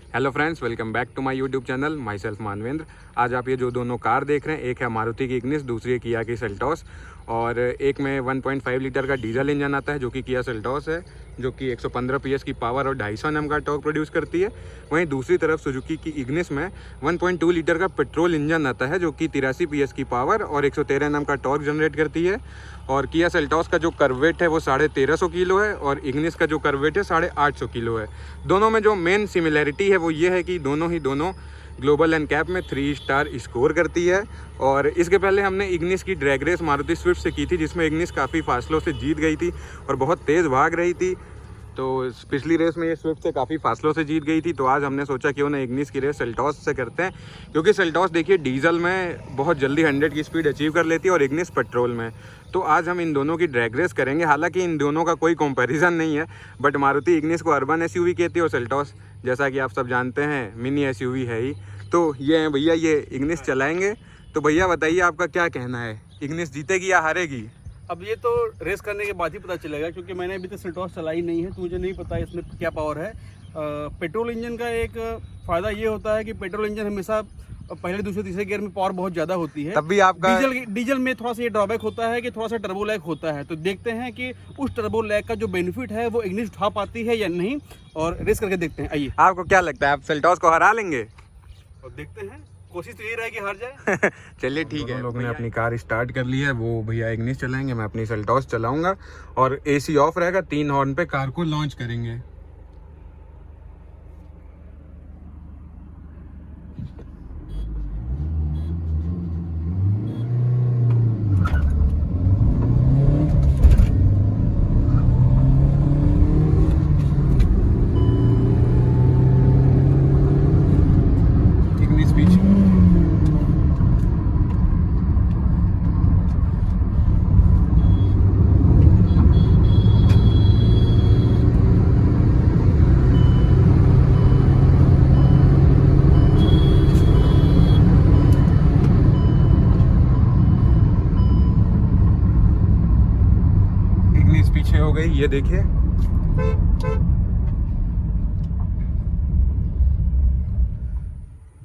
Hello friends, welcome back to my YouTube channel. Myself Manvendra. आज आप ये जो दोनों कार देख रहे हैं, एक है मारुति की इग्निस, दूसरी है किया की सेल्टॉस। और एक में 1.5 लीटर का डीजल इंजन आता है जो कि किया सेल्टॉस है, जो कि 115 PS की पावर और 250 Nm का टॉर्क प्रोड्यूस करती है। वहीं दूसरी तरफ सुजुकी की इग्निस में 1.2 लीटर का पेट्रोल इंजन आता है जो कि 83 PS की पावर और 113 Nm का टॉर्क जनरेट करती है। और किया सेल्टॉस का जो कर्वेट है वो 1350 किलो है और इग्निस का जो कर्वेट है 850 किलो है। दोनों में जो मेन सिमिलैरिटी है वो ये है कि दोनों ग्लोबल एनकैप में 3 स्टार स्कोर करती है। और इसके पहले हमने इग्निस की ड्रैग रेस मारुति स्विफ्ट से की थी, जिसमें इग्निस काफ़ी फासलों से जीत गई थी और बहुत तेज़ भाग रही थी। तो पिछली रेस में ये स्विफ्ट से काफ़ी फासलों से जीत गई थी। तो आज हमने सोचा क्यों ना इग्निस की रेस सेल्टॉस से करते हैं, क्योंकि सेल्टॉस देखिए डीजल में बहुत जल्दी 100 की स्पीड अचीव कर लेती है और इग्निस पेट्रोल में। तो आज हम इन दोनों की ड्रैग रेस करेंगे। हालांकि इन दोनों का कोई कंपैरिजन नहीं है, बट मारुति इग्निस को अर्बन एसयूवी कहती है और सेल्टॉस, जैसा कि आप सब जानते हैं, मिनी एसयूवी है ही। तो ये हैं भैया, ये इग्निस चलाएंगे। तो भैया बताइए आपका क्या कहना है, इग्निस जीतेगी या हारेगी? अब ये तो रेस करने के बाद ही पता चलेगा, क्योंकि मैंने अभी तक सेल्टॉस चलाई नहीं है तो मुझे नहीं पता इसमें क्या पावर है। पेट्रोल इंजन का एक फ़ायदा ये होता है कि पेट्रोल इंजन हमेशा पहले दूसरे तीसरे गियर में पावर बहुत ज़्यादा होती है। तब भी आपका डीजल में थोड़ा सा ये ड्रॉबैक होता है कि थोड़ा सा टर्बो लैग होता है। तो देखते हैं कि उस टर्बो लैग का जो बेनिफिट है वो इग्निस उठा पाती है या नहीं, और रेस करके देखते हैं। आइए, आपको क्या लगता है, आप सेल्टॉस को हरा लेंगे? और देखते हैं, कोशिश तो यही रहेगी हार जाए। चलिए ठीक है। लोगों ने अपनी कार स्टार्ट कर ली है, वो भैया इग्निस चलाएंगे, मैं अपनी सेल्टॉस चलाऊंगा। और एसी ऑफ रहेगा, 3 हॉर्न पे कार को लॉन्च करेंगे। इग्निस पीछे, पीछे हो गई, ये देखिए।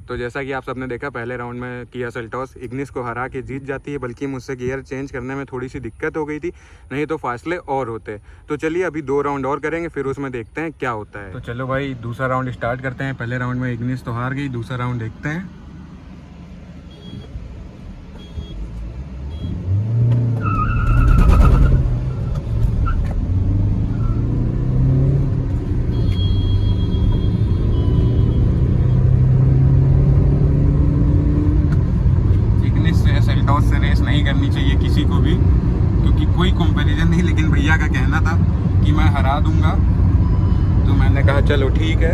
तो जैसा कि आप सबने देखा, पहले राउंड में किया सेल्टॉस इग्निस को हरा के जीत जाती है, बल्कि मुझसे गियर चेंज करने में थोड़ी सी दिक्कत हो गई थी, नहीं तो फासले और होते। तो चलिए अभी 2 राउंड और करेंगे, फिर उसमें देखते हैं क्या होता है। तो चलो भाई, दूसरा राउंड स्टार्ट करते हैं। पहले राउंड में इग्निस तो हार गई, दूसरा राउंड देखते हैं। सेल्टॉस से रेस नहीं करनी चाहिए किसी को भी, क्योंकि कोई कंपैरिजन नहीं। लेकिन भैया का कहना था कि मैं हरा दूंगा, तो मैंने कहा चलो ठीक है।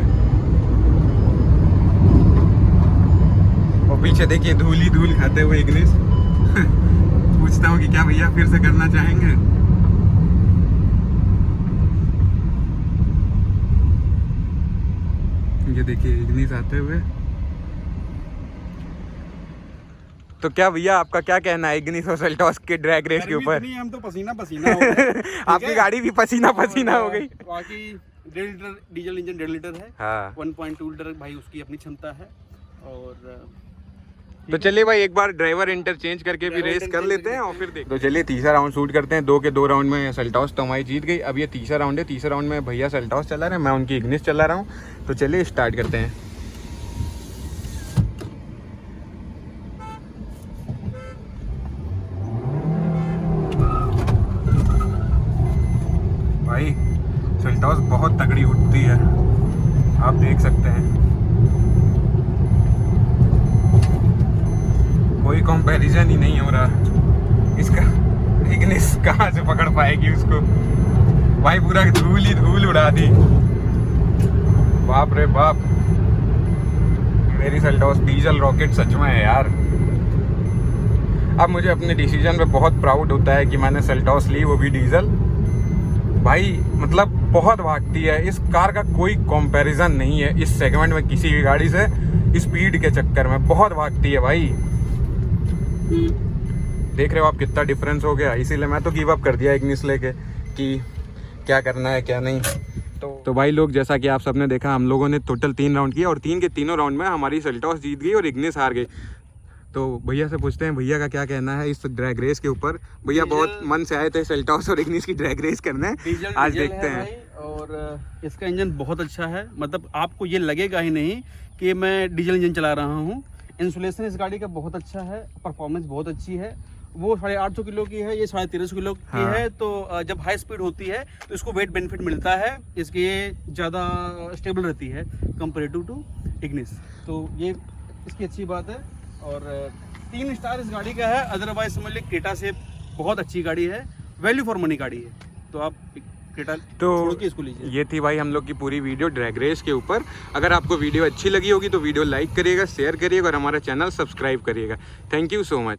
और पीछे देखिए धूल ही धूल खाते हुए इग्निस। पूछता हूँ कि क्या भैया फिर से करना चाहेंगे? ये देखिए इग्निस आते हुए। तो क्या भैया आपका क्या कहना है इग्निस और सेल्टॉस के ड्रैग रेस के ऊपर? नहीं, हम तो पसीना पसीना हो गए। आपकी गाड़ी भी पसीना पसीना हो गई। बाकी 1.5 लीटर डीजल इंजन 1.5 लीटर है। हाँ। 1.2 लीटर भाई उसकी अपनी क्षमता है। और तो चलिए भाई, एक बार ड्राइवर इंटरचेंज करके भी रेस कर लेते हैं और फिर देखते हैं। तो चलिए तीसरा राउंड शूट करते हैं। 2 के 2 राउंड में सेल्टॉस तो हमारी जीत गई। अब ये तीसरा राउंड है। तीसरा राउंड में भैया सेल्टॉस चला रहे हैं, मैं उनकी इग्निस चला रहा हूँ। तो चलिए स्टार्ट करते हैं। भाई सेल्टॉस बहुत तगड़ी उठती है, आप देख सकते हैं। कोई कंपैरिजन ही नहीं हो रहा इसका। इग्निस कहाँ से पकड़ पाएगी उसको? भाई पूरा धूल ही धूल उड़ा दी। बाप रे बाप, मेरी सेल्टॉस डीजल रॉकेट सच में है यार। अब मुझे अपने डिसीजन पे बहुत प्राउड होता है कि मैंने सेल्टॉस ली, वो भी डीजल। भाई मतलब बहुत भागती है, इस कार का कोई कंपैरिजन नहीं है इस सेगमेंट में किसी भी गाड़ी से। स्पीड के चक्कर में बहुत भागती है भाई। देख रहे हो आप कितना डिफरेंस हो गया। इसीलिए मैं तो गिव अप कर दिया इग्निस लेके कि क्या करना है क्या नहीं। तो भाई लोग, जैसा कि आप सबने देखा, हम लोगों ने टोटल 3 राउंड किए और 3 के तीनों राउंड में हमारी सेल्टॉस जीत गई और इग्निस हार गई। तो भैया से पूछते हैं भैया का क्या कहना है इस ड्रैग रेस के ऊपर। भैया बहुत मन से आए थे सेल्टॉस और इग्निस की ड्रैग रेस करने, आज देखते हैं। और इसका इंजन बहुत अच्छा है, मतलब आपको ये लगेगा ही नहीं कि मैं डीजल इंजन चला रहा हूँ। इंसुलेशन इस गाड़ी का बहुत अच्छा है, परफॉर्मेंस बहुत अच्छी है। वो 850 किलो की है, ये 1350 किलो की है। तो जब हाई स्पीड होती है तो इसको वेट बेनिफिट मिलता है, इसकी ये ज़्यादा स्टेबल रहती है कंपेरेटिव टू इग्निस, तो ये इसकी अच्छी बात है। और 3 स्टार इस गाड़ी का है। अदरवाइज समझ लीजिए क्रेटा से बहुत अच्छी गाड़ी है, वैल्यू फॉर मनी गाड़ी है, तो आप क्रेटा छोड़ के इसको लीजिए। ये थी भाई हम लोग की पूरी वीडियो ड्रैग रेस के ऊपर। अगर आपको वीडियो अच्छी लगी होगी तो वीडियो लाइक करिएगा, शेयर करिएगा और हमारा चैनल सब्सक्राइब करिएगा। Thank you so much.